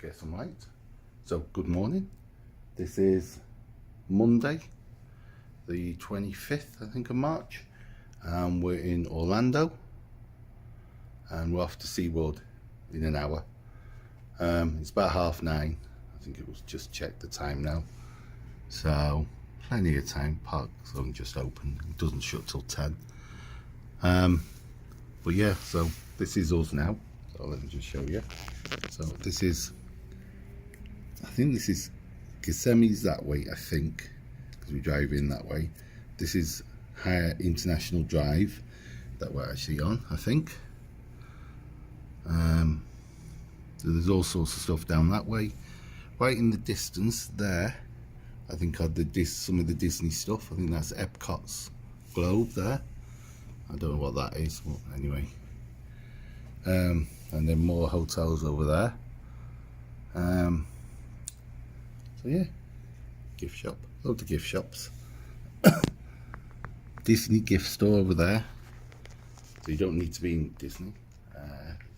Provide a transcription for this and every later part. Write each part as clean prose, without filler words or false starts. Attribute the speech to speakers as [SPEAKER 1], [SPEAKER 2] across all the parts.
[SPEAKER 1] get some light. So good morning. This is Monday, the 25th, I think, of March, and we're in Orlando, and we're off to SeaWorld in an hour. It's about 9:30. I think it was just checked the time now, so plenty of time. Park's only just open. It doesn't shut till 10. But yeah, so this is us now. So let me just show you. So this is, I think this is Gosemi's that way, I think, because we drive in that way. This is Higher International Drive that we're actually on, I think. So there's all sorts of stuff down that way. Right in the distance there, I think are some of the Disney stuff. I think that's Epcot's globe there. I don't know what that is, but anyway. And then more hotels over there. So yeah, gift shop, loads of gift shops. Disney gift store over there, so you don't need to be in Disney.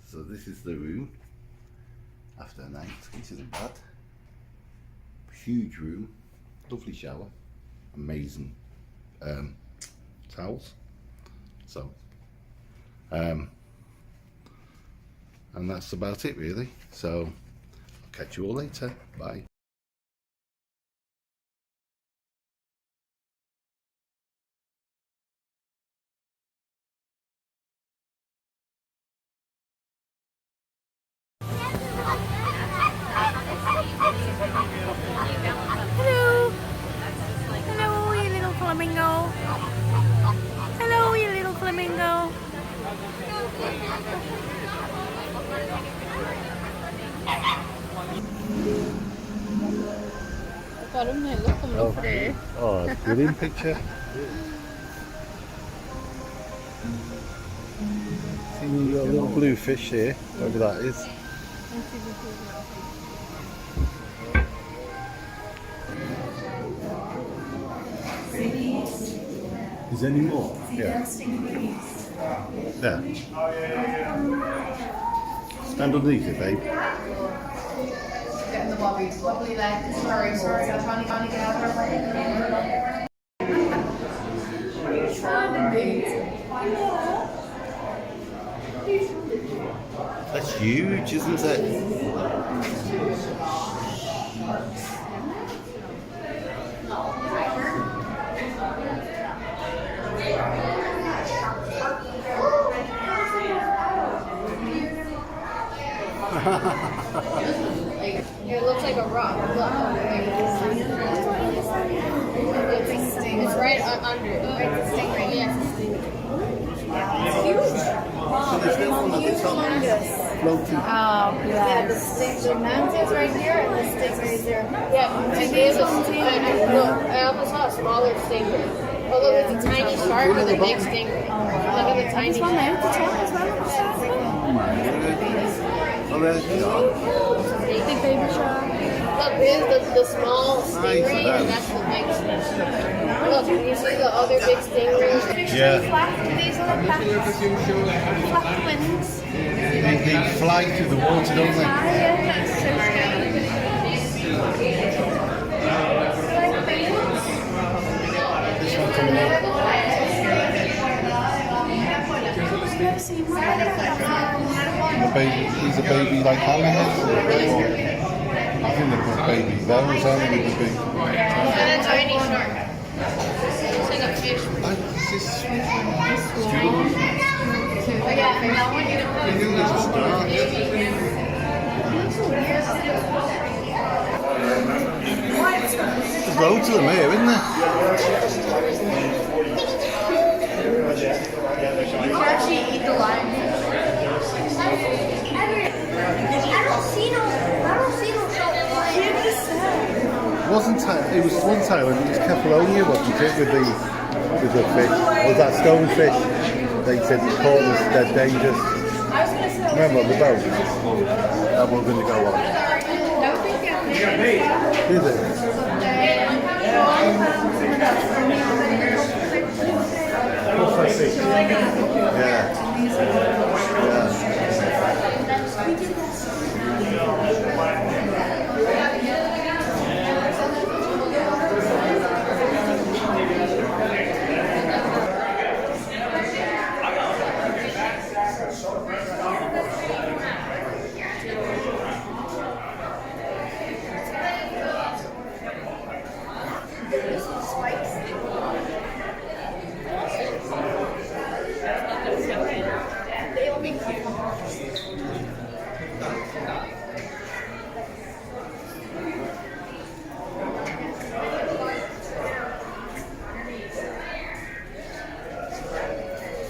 [SPEAKER 1] So this is the room after a night, which isn't bad. Huge room, lovely shower, amazing towels. So and that's about it really. So I'll catch you all later. Bye.
[SPEAKER 2] Hello. Hello, you little flamingo. Hello, you little flamingo.
[SPEAKER 1] Oh, brilliant picture. See, you got a little blue fish here, whatever that is. Is there any more? Yeah. There. Stand underneath it, babe.
[SPEAKER 3] Getting the wobbly leg. Sorry, I'm trying to get out of her way.
[SPEAKER 1] That's huge, isn't it?
[SPEAKER 3] It looks like a rock. It's right under it. Right, the stingray. Yes. It's huge.
[SPEAKER 1] So there's no one at the top floating.
[SPEAKER 2] Oh,
[SPEAKER 3] Yeah, the mantis right here and the stingray's there. Yeah, I almost saw a smaller stingray. Oh, look at the tiny shark with a big stingray. Look at the tiny shark.
[SPEAKER 1] Oh, there's
[SPEAKER 2] Big baby shark.
[SPEAKER 3] Look, here's the small stingray, and that's the big stingray. Look, can you see the other big stingray?
[SPEAKER 1] yeah.
[SPEAKER 2] These little black wings.
[SPEAKER 1] They fly through the water, don't they? This one coming up. These are baby like hammerheads. I think they're called baby veils, aren't they? With the big.
[SPEAKER 3] And a tiny shark. It's like a fish.
[SPEAKER 1] Is this
[SPEAKER 3] Yeah, I want you to put
[SPEAKER 1] There's loads of them here, isn't there?
[SPEAKER 3] You can actually eat the lionfish. I don't see no sharks.
[SPEAKER 1] It was one time when it was Kefalonia, wasn't it, with the fish? Or was that stonefish? They said it's caught as dead dangerous. Remember on the boat that we're going to go on? Is it? Yeah.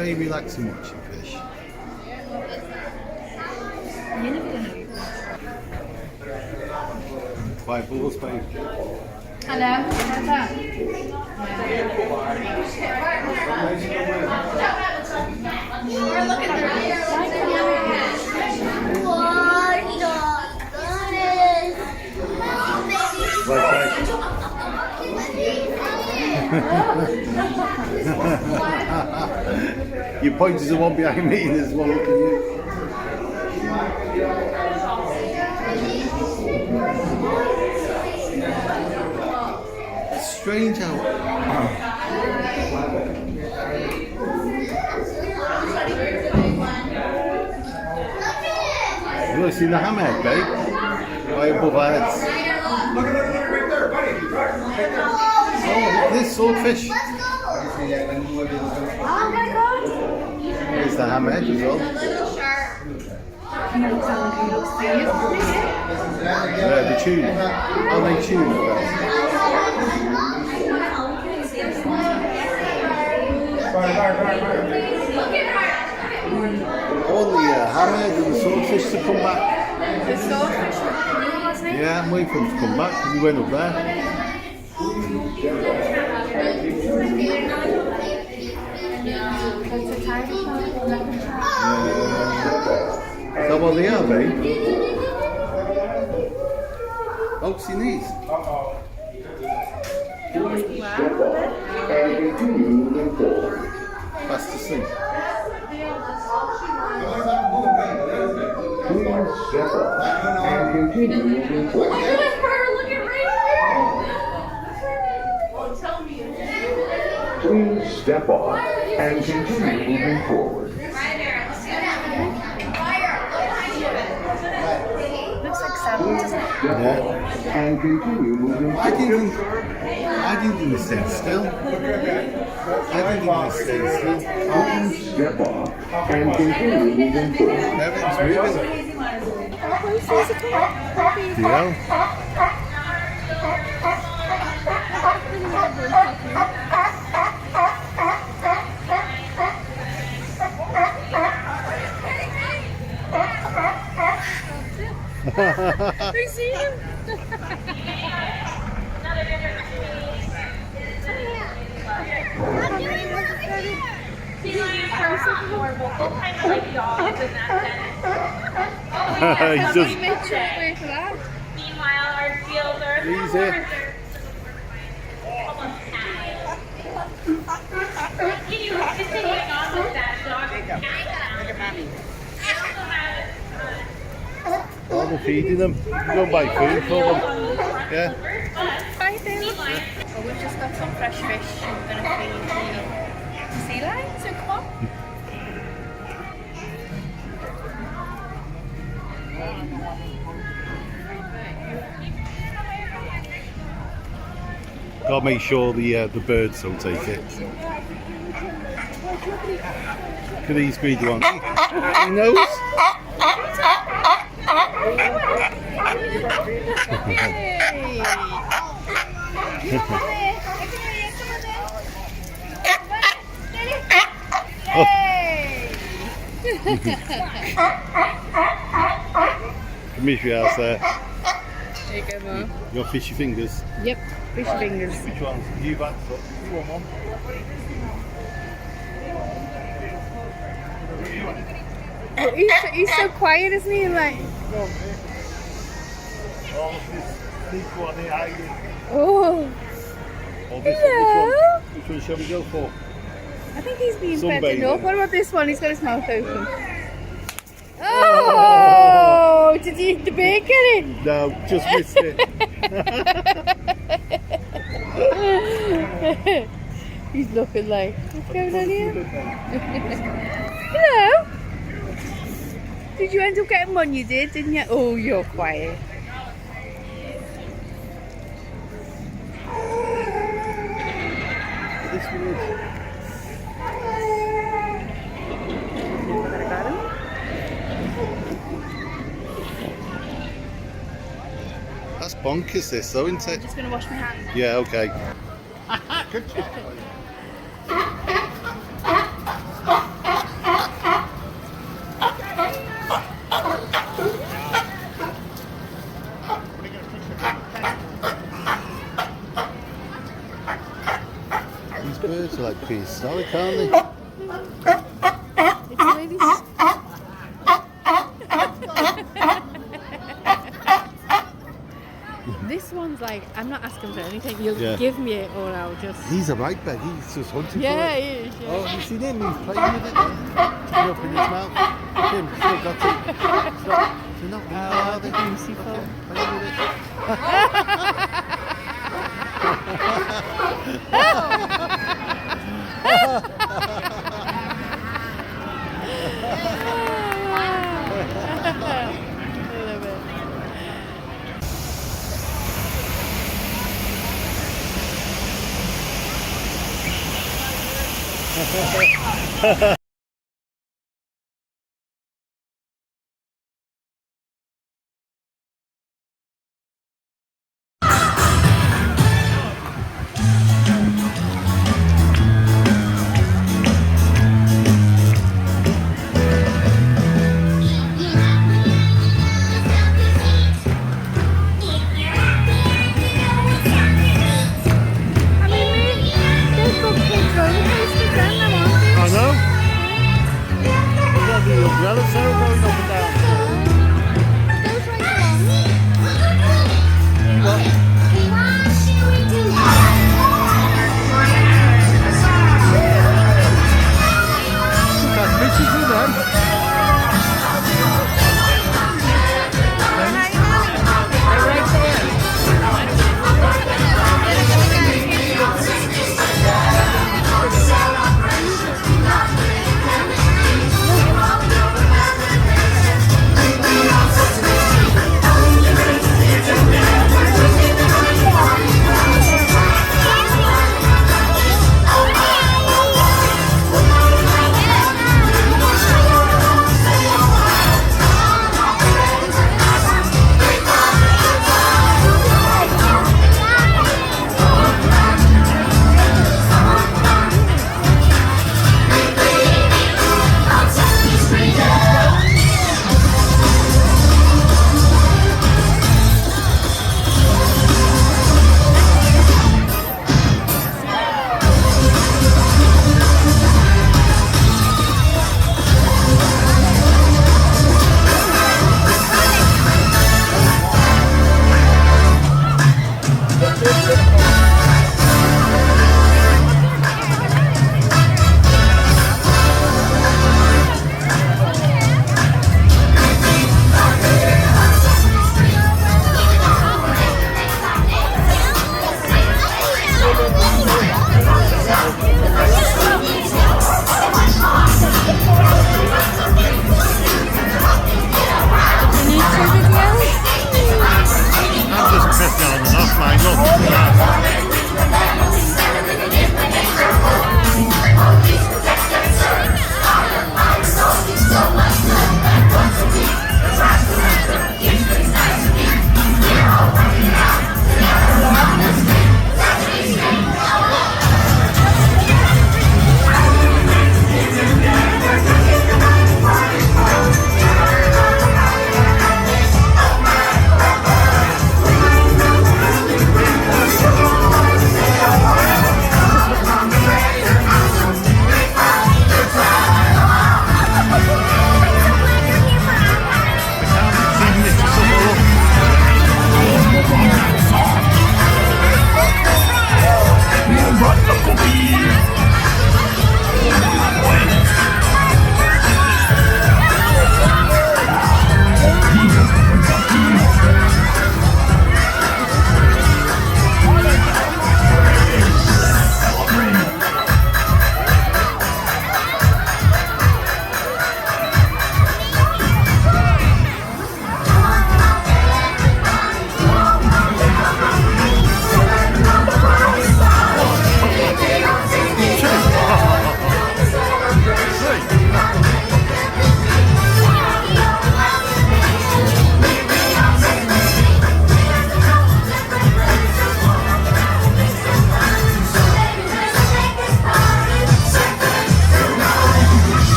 [SPEAKER 1] very relaxing watching fish. Five balls, babe.
[SPEAKER 2] Hello.
[SPEAKER 1] You pointed to the one behind me and there's one looking at you. It's strange how... You want to see the hammerhead, babe? Right above our heads.
[SPEAKER 4] Look right there, buddy. Right there.
[SPEAKER 1] Oh, look at this swordfish.
[SPEAKER 2] Oh my god!
[SPEAKER 1] There's the hammerhead as well. Yeah, the tuna. Are they tuna though? I want the hammerhead and the swordfish to come back.
[SPEAKER 2] The swordfish, wasn't it?
[SPEAKER 1] Yeah, I'm waiting for them to come back. We went up there.
[SPEAKER 2] It's a tiger shark.
[SPEAKER 1] Is that what they are, babe? Oh, see these? Fast asleep.
[SPEAKER 4] Please step off and continue moving forward.
[SPEAKER 2] Looks like salmon, doesn't it?
[SPEAKER 1] Yeah.
[SPEAKER 4] And continue moving
[SPEAKER 1] I
[SPEAKER 4] forward.
[SPEAKER 1] didn't think they stayed still. I didn't think they stayed still.
[SPEAKER 4] Please step off and continue moving forward.
[SPEAKER 1] Everything's moving. Yeah.
[SPEAKER 2] They see him.
[SPEAKER 1] He's just
[SPEAKER 5] Meanwhile, our fields are
[SPEAKER 1] easy.
[SPEAKER 5] continuing on with that dog.
[SPEAKER 1] Oh, they're feeding them. You go and buy food for them. Yeah.
[SPEAKER 2] Hi, Bill. Well, we've just got some fresh fish. We're going to feed the sea lion, so come on.
[SPEAKER 1] Gotta make sure the birds don't take it. Look at these greedy ones. He knows. Come here, your house there.
[SPEAKER 2] There you go, Mum.
[SPEAKER 1] You got fishy fingers.
[SPEAKER 2] Yep, fish fingers.
[SPEAKER 1] Which ones? You back up. You want one?
[SPEAKER 2] Oh, he's so quiet, isn't he? Like,
[SPEAKER 1] Oh, this one here hiding.
[SPEAKER 2] oh,
[SPEAKER 1] Oh, this
[SPEAKER 2] hello.
[SPEAKER 1] one, which one shall we go for?
[SPEAKER 2] I think he's being
[SPEAKER 1] Sunbathing.
[SPEAKER 2] fed enough. What about this one? He's got his mouth open. Oh, did you eat the bacon?
[SPEAKER 1] No, just missed it.
[SPEAKER 2] He's looking like, what's going on here? Hello? Did you end up getting one? You did, didn't you? Oh, you're quiet.
[SPEAKER 1] This one is. That's bonkers, this, though, isn't
[SPEAKER 2] I'm
[SPEAKER 1] it?
[SPEAKER 2] just going to wash my hands.
[SPEAKER 1] Yeah, okay. Good job. are like prehistoric, aren't they?
[SPEAKER 2] It's really. This one's like, I'm not asking for anything. You'll give me it, or I'll just.
[SPEAKER 1] He's a right bag. He's just hunting
[SPEAKER 2] Yeah,
[SPEAKER 1] for it.
[SPEAKER 2] he is. Yeah.
[SPEAKER 1] Oh, you seen him? He's playing with it. He's up in his mouth. Him, still got it. Stop. They're not really are they?
[SPEAKER 2] Goosey folk.
[SPEAKER 1] Playing with it.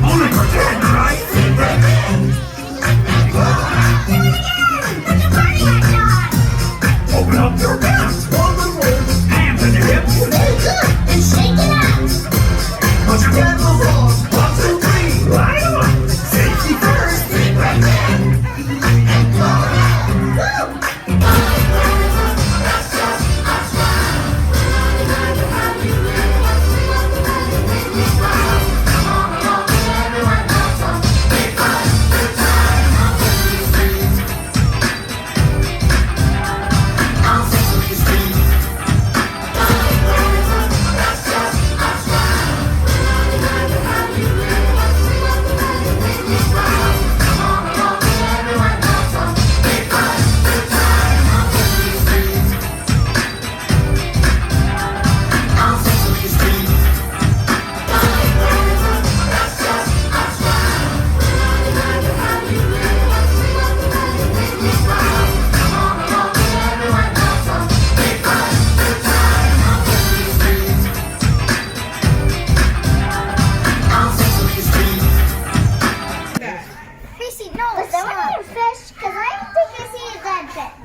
[SPEAKER 4] Only pretend, right? Open up your mouth. Hands in your hips.
[SPEAKER 6] And shake it out.
[SPEAKER 4] Put your head on the wall. 1, 2, 3. Right on. Safety first. Keep right there. And go.
[SPEAKER 6] Casey, no, is that one a fish? Because I don't think I see a dead fish.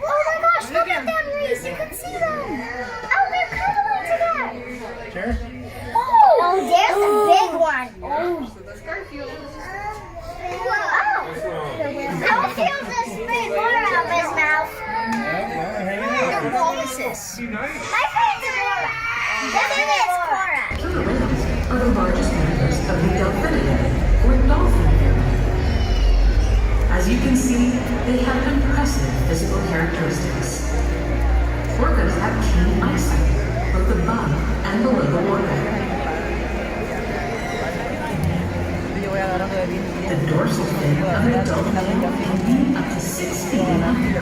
[SPEAKER 6] Oh my gosh, look at them, Reese. You can see them. Oh, they're cuddling together.
[SPEAKER 7] Sure.
[SPEAKER 6] Oh, there's a big one. Oh. Wow. I don't feel this big water out of his mouth.
[SPEAKER 7] Hang
[SPEAKER 6] What is this? My friend's a Cora. I think it's Cora.
[SPEAKER 8] Are the largest members of the Dolphin or Dolphin family. As you can see, they have impressive physical characteristics. Orcas have keen eyesight, both above and below the water. The dorsal fin of an adult male can be up to 6 feet in length.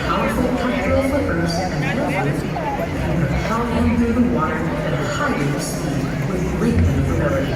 [SPEAKER 8] Powerful tactile flippers and propel him through the water at a high rate of speed with great maneuverability.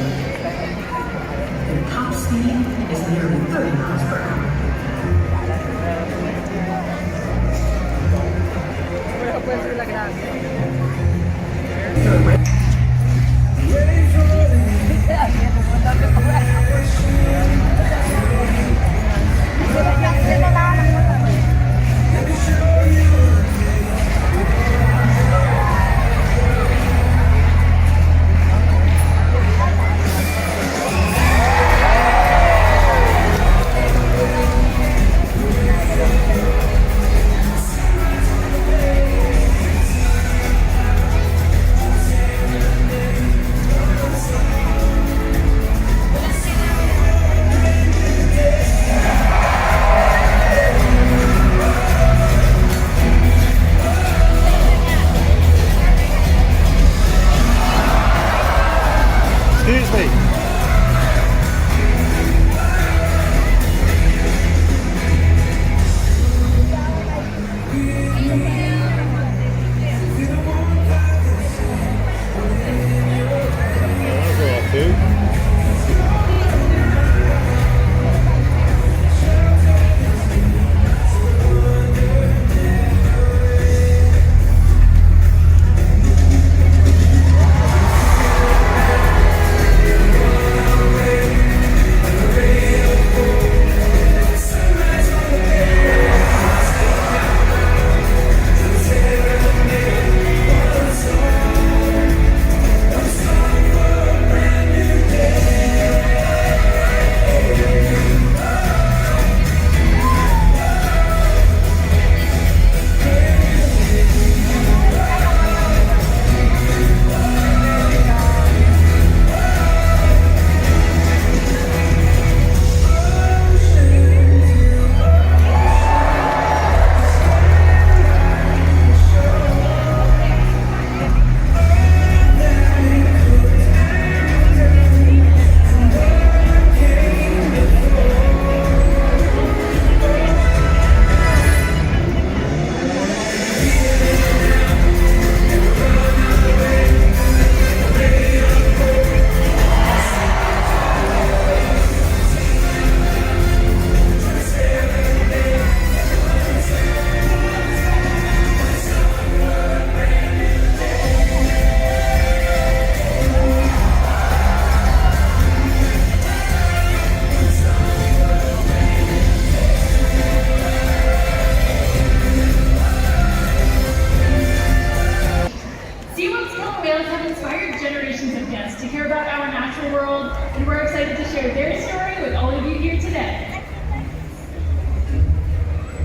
[SPEAKER 5] excited to share their story with all of you here today.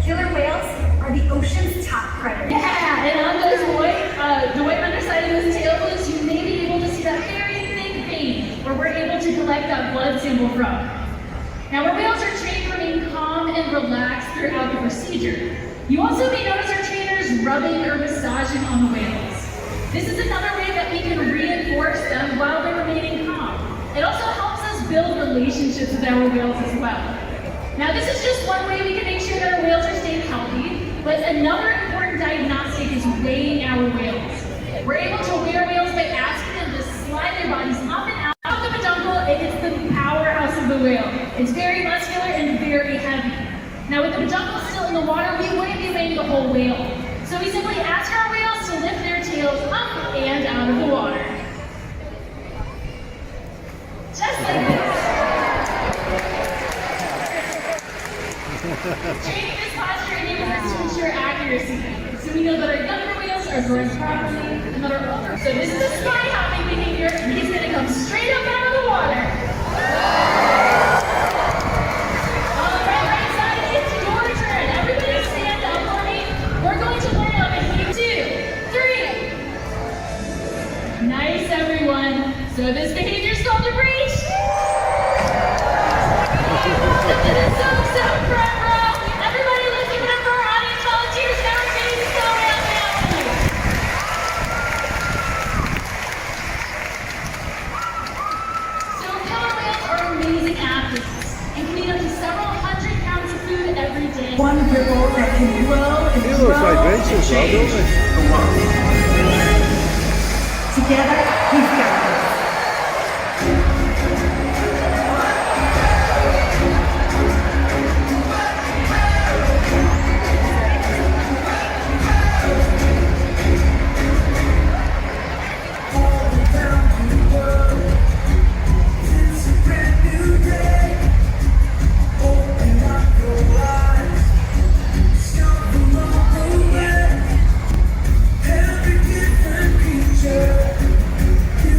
[SPEAKER 6] Killer whales are the ocean's top predator.
[SPEAKER 5] Yeah, and on this the white underside of this tail flukes, you may be able to see that very thick vein where we're able to collect that blood sample from. Now, our whales are trained to remain calm and relaxed throughout the procedure. You also may notice our trainers rubbing or massaging on the whales. This is another way that we can reinforce them while they're remaining calm. It also helps us build relationships with our whales as well. Now, this is just one way we can make sure that our whales are staying healthy, but another important diagnostic is weighing our whales. We're able to weigh our whales by asking them to slide their bodies up and out of the peduncle, and it's the powerhouse of the whale. It's very muscular and very heavy. Now, with the peduncle still in the water, we wouldn't be weighing the whole whale. So we simply ask our whales to lift their tails up and out of the water. Just like this. Training this posture enables us to ensure accuracy, so we know that our younger whales are growing properly and that our older. So this is a spy hopping behavior, and he's going to come straight up out of the water. On the right side, it's your turn. Everybody stand up for me. We're going to line up in 2, 3. Nice, everyone. So this behavior is called a breach. So front row. Everybody listen to for our audience volunteers and our face so family. So killer whales are amazing athletes and can eat up to several hundred pounds of food every day.
[SPEAKER 8] One ripple that can grow and
[SPEAKER 7] They look like racers, though, don't they?
[SPEAKER 8] Together, we've got this.
[SPEAKER 4] Every different creature, you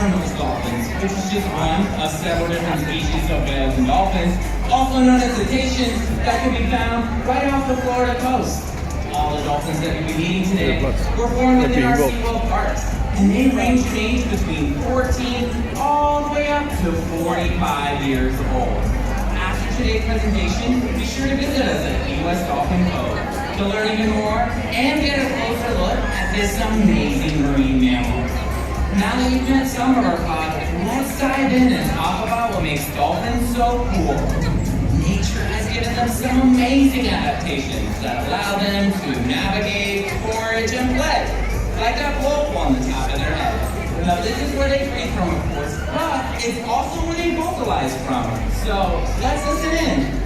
[SPEAKER 9] bottlenose dolphins, which is just one of several different species of whales and dolphins, also known as cetaceans, that can be found right off the Florida coast. All the dolphins that you'll be meeting today were born within our SeaWorld parks, and they range in age between 14 all the way up to 45 years old. After today's presentation, be sure to visit us at Key West Dolphin Cove to learn even more and get a closer look at this amazing marine mammal. Now that you've met some of our thoughts, let's dive in and talk about what makes dolphins so cool. Nature has given them some amazing adaptations that allow them to navigate, forage, and play, like that blowhole on the top of their head. Now this is where they breathe from, of course, but it's also where they vocalize from. So let's listen in.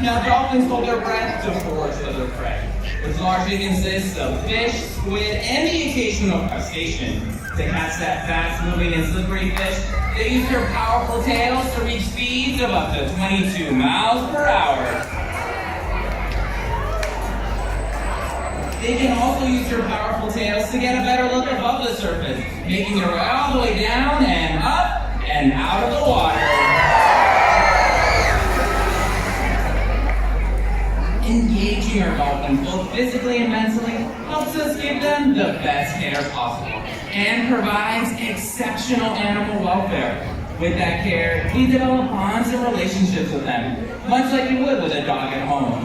[SPEAKER 9] Now dolphins hold their breath to forage for their prey, which largely consists of fish, squid, and the occasional crustacean. To catch that fast-moving and slippery fish, they use their powerful tails to reach speeds of up to 22 miles per hour. They can also use their powerful tails to get a better look above the surface, making their way all the way down and up and out of the water. Engaging our dolphins both physically and mentally helps us give them the best care possible and provides exceptional animal welfare. With that care, we develop bonds and relationships with them, much like you would with a dog at home.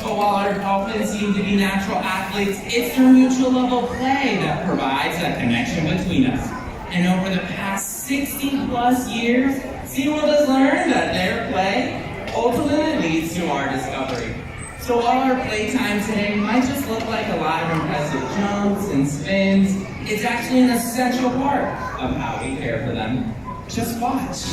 [SPEAKER 9] But while our dolphins seem to be natural athletes, it's their mutual love of play that provides that connection between us. And over the past 60 plus years, SeaWorld has learned that their play ultimately leads to our discovery. So while our playtime today might just look like a lot of impressive jumps and spins, it's actually an essential part of how we care for them. Just watch.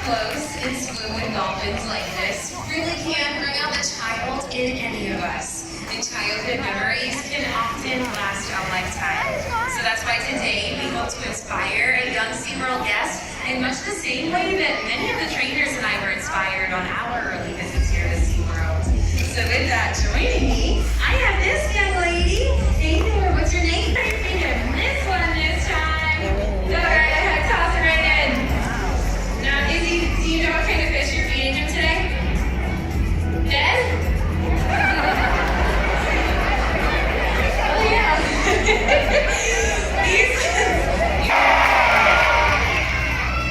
[SPEAKER 10] close and swim with dolphins like this really can bring out the child in any of us, and childhood memories can often last a lifetime. So that's why today we hope to inspire a young SeaWorld guest in much the same way that many of the trainers and I were inspired on our early visits here to SeaWorld. So with that, joining me, I have this young lady. Hey there, what's your name? I think I missed one this time. Go right ahead, toss it right in. Now, Izzy, do you know what kind of fish you're feeding him today? Dead? Oh yeah.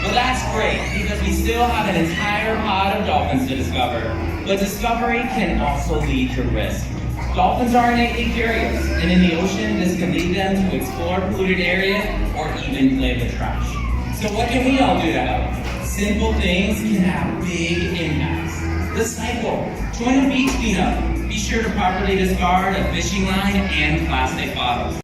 [SPEAKER 9] Well, that's great, because we still have an entire pod of dolphins to discover. But discovery can also lead to risk. Dolphins are innately curious, and in the ocean, this can lead them to explore polluted areas or even play with trash. So what can we all do to help? Simple things can have big impacts. Recycle. Join a beach cleanup. Be sure to properly discard a fishing line and plastic bottles.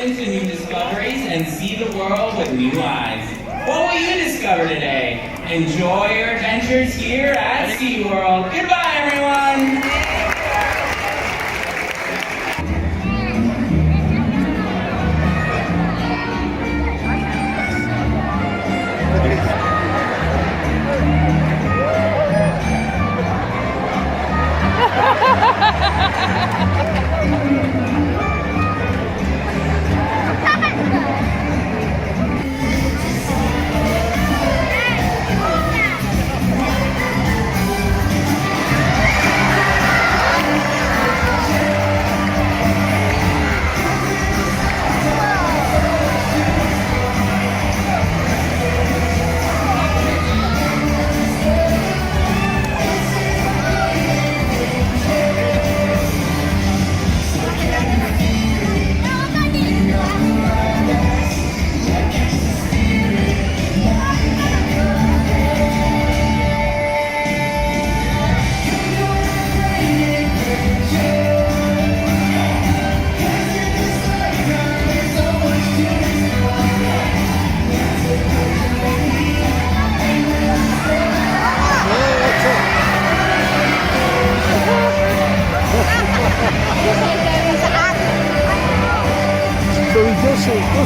[SPEAKER 9] To new discoveries and see the world with new eyes. What will you discover today? Enjoy your adventures here at SeaWorld. Goodbye, everyone!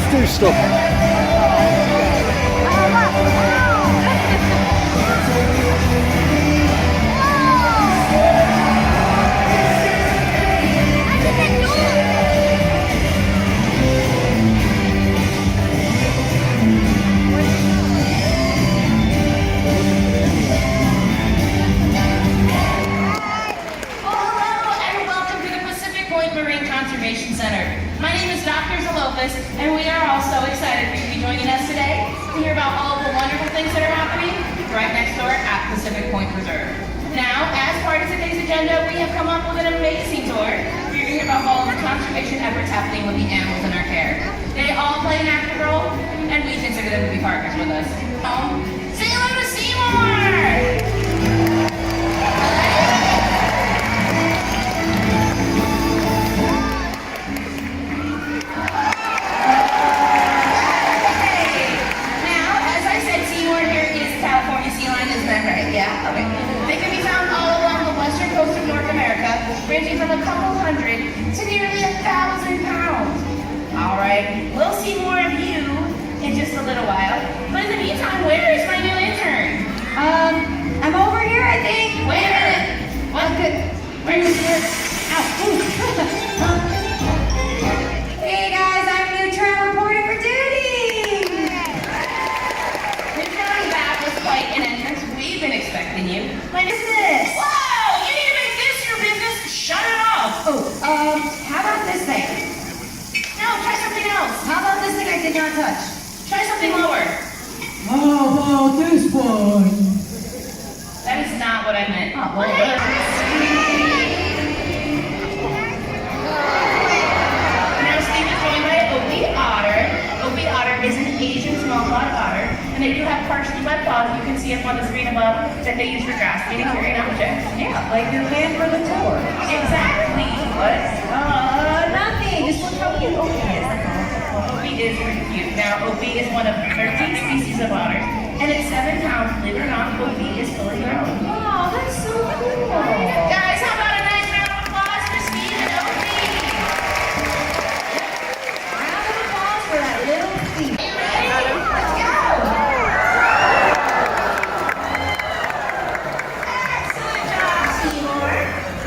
[SPEAKER 7] Let's do stuff.
[SPEAKER 5] And we are all so excited for you to be joining us today to hear about all of the wonderful things that are happening right next door at Pacific Point Reserve. Now, as part of today's agenda, we have come up with an amazing tour for you to hear about all of the conservation efforts happening with the animals in our care. They all play an active role, and we consider them to be partners with us. Say hello to Seymour! Yeah, okay. They can be found all along the western coast of North America, ranging from a couple hundred to nearly 1,000 pounds. All right, we'll see more of you in just a little while. But in the meantime, where is my new intern?
[SPEAKER 6] I'm over here, I think.
[SPEAKER 5] Wait a minute. What? Where is your? Ow.
[SPEAKER 6] Hey guys, I'm Neutron reporting for duty.
[SPEAKER 5] Neutron, that was quite an entrance. We've been expecting you.
[SPEAKER 6] My business.
[SPEAKER 5] Whoa! You need to make this your business. Shut it off.
[SPEAKER 6] Oh, how about this thing?
[SPEAKER 5] No, try something else.
[SPEAKER 6] How about this thing I did not touch?
[SPEAKER 5] Try something lower.
[SPEAKER 9] How about this one?
[SPEAKER 5] That is not what I meant.
[SPEAKER 6] Oh, well,
[SPEAKER 5] Now Steve is joined by Opie Otter. Opie Otter is an Asian small-clawed otter, and they do have partially webbed claws. You can see up on the screen above that they use for grasping and carrying objects.
[SPEAKER 6] yeah, like your man for the tour.
[SPEAKER 5] Exactly. What?
[SPEAKER 6] Nothing. Just look how cute Opie is.
[SPEAKER 5] Opie is pretty cute. Now, Opie is one of 13 species of otters, and at 7 pounds, believe it or not, Opie is fully grown.
[SPEAKER 6] Oh, that's so cool.
[SPEAKER 5] Guys, how about a nice round of applause for Steve and Opie?
[SPEAKER 6] Round of applause for that little thief.
[SPEAKER 5] You ready? Let's go! Excellent job, Seymour.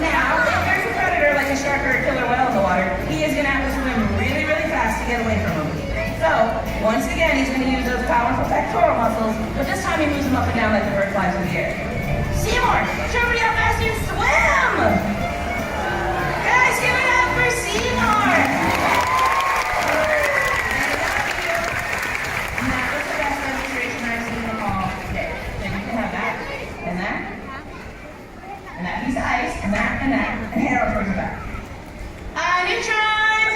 [SPEAKER 5] Now, if there's a predator like a shark or a killer whale in the water, he is going to have to swim really, really fast to get away from him. So, once again, he's going to use those powerful pectoral muscles, but this time he moves them up and down like the bird flies in the air. Seymour, show everybody how fast you swim! Guys, give it up for Seymour! And that was the best demonstration I've seen them all today. So you can have that, and that piece of ice, and that, and hand over towards the back. Neutron!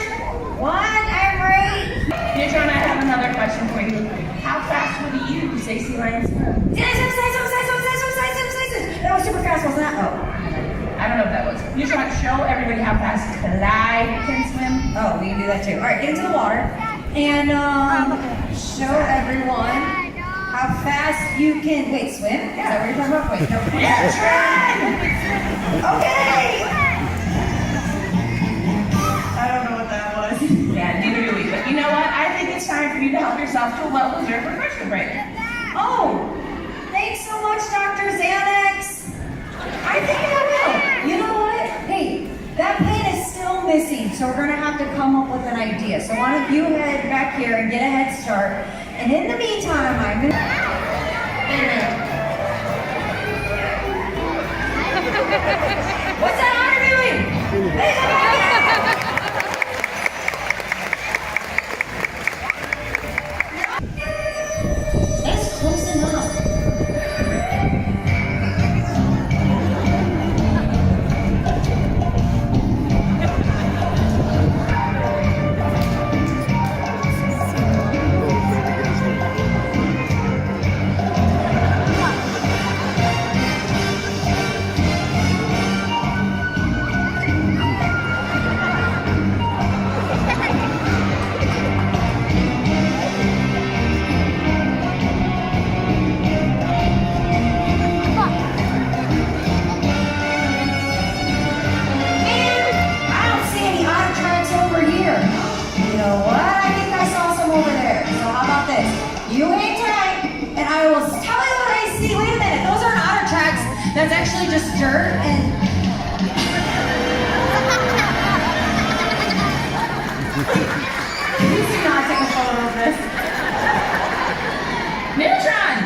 [SPEAKER 6] What? I'm right.
[SPEAKER 5] Neutron, I have another question for you. How fast would you say sea lions swim?
[SPEAKER 6] Did I say? That was super fast, wasn't that? Oh.
[SPEAKER 5] I don't know if that was. Neutron, show everybody how fast Clyde can swim.
[SPEAKER 6] Oh, we can do that too. All right, get into the water and show everyone how fast you can. Wait, swim? Is that what you're talking about? Wait, no.
[SPEAKER 5] Neutron!
[SPEAKER 6] Okay.
[SPEAKER 5] I don't know what that was. Yeah, neither do we. But you know what? I think it's time for you to help yourself to a well-deserved refreshment break.
[SPEAKER 6] Oh, thanks so much, Dr. Xanax. I think I will. You know what? Hey, that pen is still missing, so we're gonna have to come up with an idea. So why don't you head back here and get a head start? And in the meantime, I'm gonna. What's that otter doing? That's close enough. shirt and please do not take a photo of this.
[SPEAKER 5] Neutron!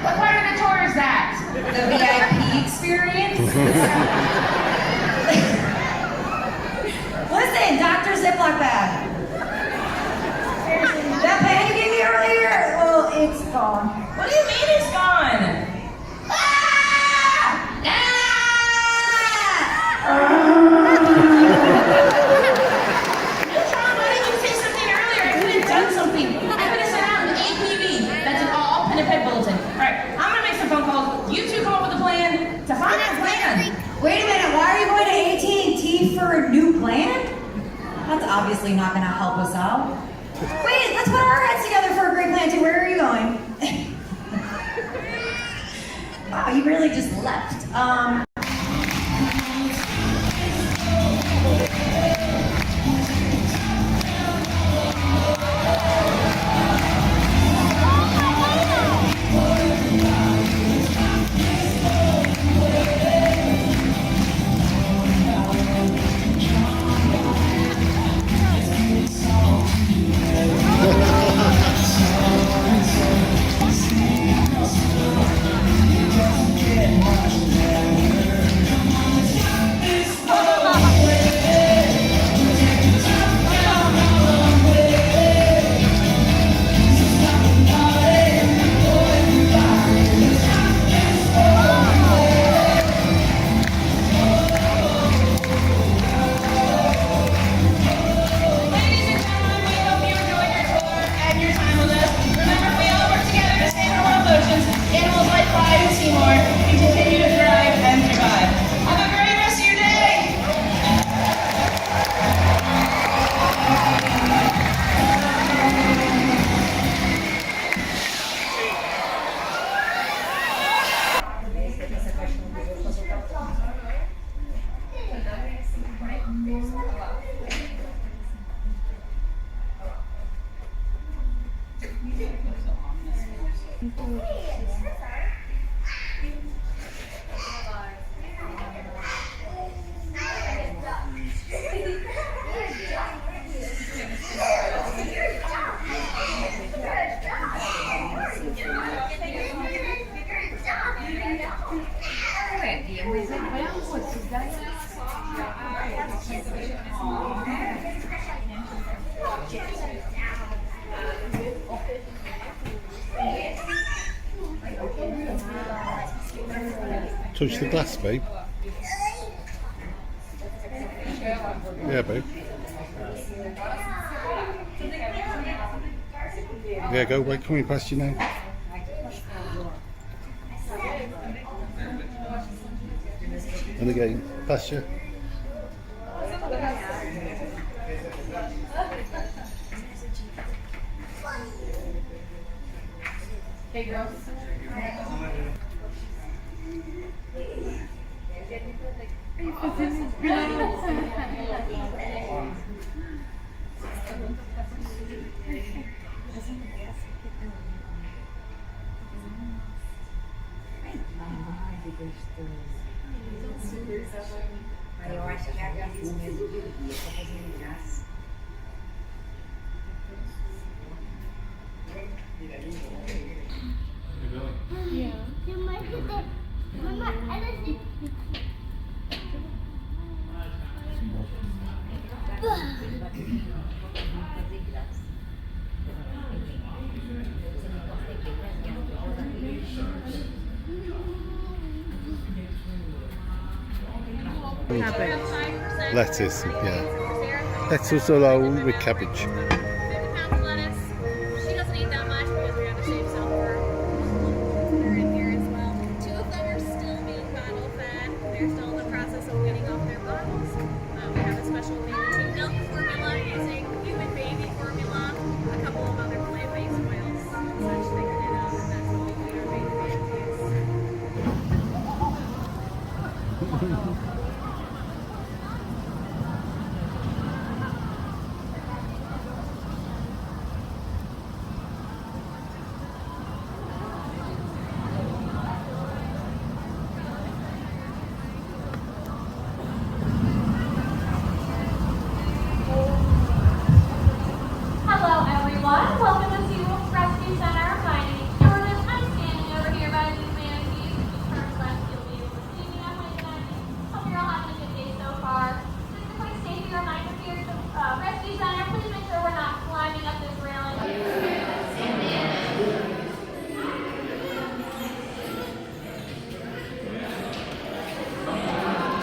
[SPEAKER 5] What part of the tour is that?
[SPEAKER 6] The VIP experience. Listen, Dr. Ziploc bag. That pen you gave me earlier, well, it's gone.
[SPEAKER 5] What do you mean it's gone? Neutron, why didn't you say something earlier? I could have done something. I could have sent out an APB. That's an all pen and pet bulletin. Alright, I'm gonna make some phone calls. You two come up with a plan to find that plan.
[SPEAKER 6] Wait a minute, why are you going to AT&T for a new plan? That's obviously not going to help us out. Wait, let's put our heads together for a great plan too. Where are you going? Wow, you really just left.
[SPEAKER 1] Touch the glass, babe. Yeah, babe. Yeah, go away. Coming past you now. And again, past you.
[SPEAKER 2] Hey, girls.
[SPEAKER 6] Eu acho que a Gabi mesmo devia estar fazendo graça.
[SPEAKER 1] Lettuce, yeah. Lettuce alone with cabbage.
[SPEAKER 2] 50 pounds of lettuce. She doesn't eat that much because we're going to save some for her in here as well. 2 of them are still being bottle fed. They're still in the process of getting off their bottles. We have a special baby milk formula using human baby formula, a couple of other plant-based oils, such figured it out, and that's what we feed our baby babies.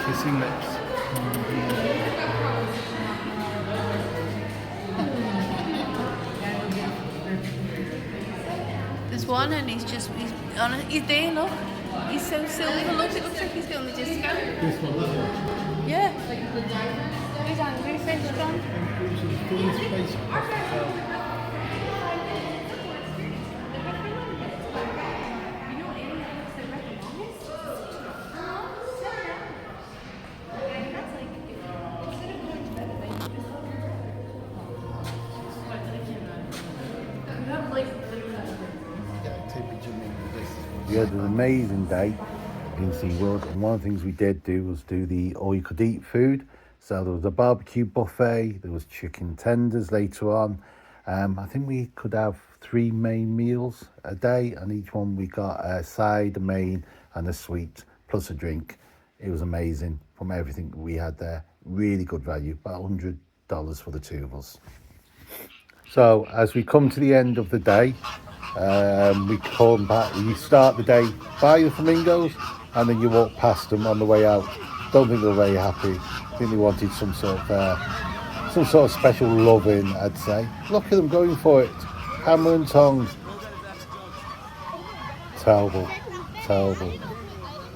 [SPEAKER 1] Kissing lips.
[SPEAKER 3] There's one and he's there, look. He's so silver, look, it looks like he's going to disco.
[SPEAKER 1] This one, that one.
[SPEAKER 3] Yeah. He's angry face gone.
[SPEAKER 1] We had an amazing day in SeaWorld, and one of the things we did do was do the all-you-could-eat food. So there was a barbecue buffet, there was chicken tenders later on. I think we could have 3 main meals a day, and each one we got a side, a main, and a sweet, plus a drink. It was amazing from everything we had there. Really good value, about $100 for the two of us. So as we come to the end of the day, we come back. You start the day by the flamingos, and then you walk past them on the way out. Don't think they're very happy. I think they wanted some sort of special loving, I'd say. Look at them going for it. Hammer and tongs. Terrible.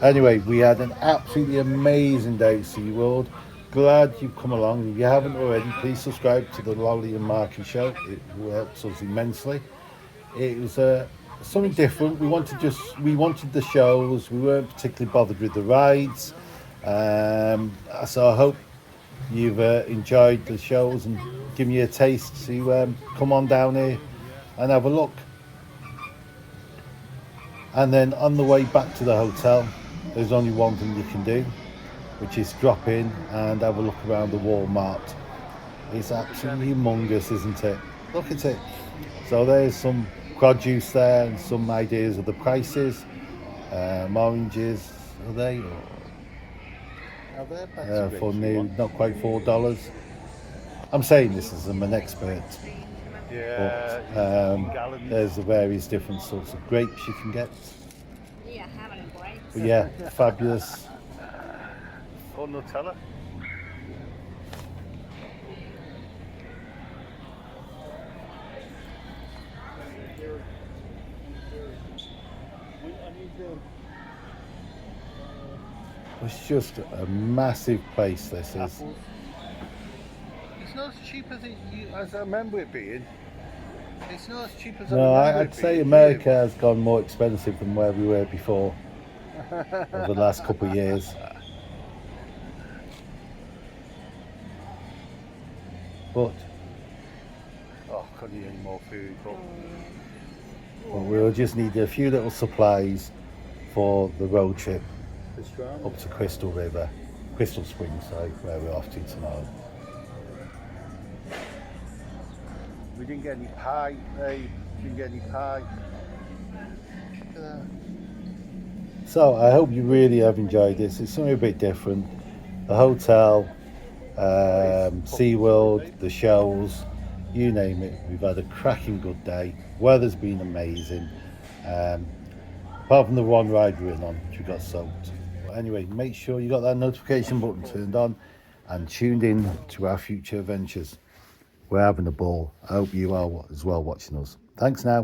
[SPEAKER 1] Anyway, we had an absolutely amazing day at SeaWorld. Glad you've come along. If you haven't already, please subscribe to the Lollie Markie Show. It helps us immensely. It was something different. We wanted the shows. We weren't particularly bothered with the rides. So I hope you've enjoyed the shows and given you a taste to come on down here and have a look. And then on the way back to the hotel, there's only one thing you can do, which is drop in and have a look around the Walmart. It's absolutely humongous, isn't it? Look at it. So there's some produce there and some ideas of the prices. Oranges, are they? For new, not quite $4. I'm saying this as I'm an expert. Yeah. But there's the various different sorts of grapes you can get.
[SPEAKER 3] Yeah, having grapes.
[SPEAKER 1] But yeah, fabulous.
[SPEAKER 11] Or Nutella.
[SPEAKER 1] It's just a massive place, this is.
[SPEAKER 11] Apples. It's not as cheap as I remember it being. It's not as cheap as I
[SPEAKER 1] No,
[SPEAKER 11] remember
[SPEAKER 1] I'd
[SPEAKER 11] it
[SPEAKER 1] say
[SPEAKER 11] being.
[SPEAKER 1] America has gone more expensive than where we were before over the last couple of years. But
[SPEAKER 11] Couldn't eat any more food, but
[SPEAKER 1] we'll just need a few little supplies for the road trip up to Crystal Springs, where we're off to tomorrow.
[SPEAKER 11] we didn't get any pie, didn't get any pie. Look at that.
[SPEAKER 1] So I hope you really have enjoyed this. It's something a bit different. The hotel, SeaWorld, the shows, you name it. We've had a cracking good day. Weather's been amazing. Apart from the one ride we were on, which we got soaked. But anyway, make sure you got that notification button turned on and tuned in to our future adventures. We're having a ball. I hope you are as well watching us. Thanks now.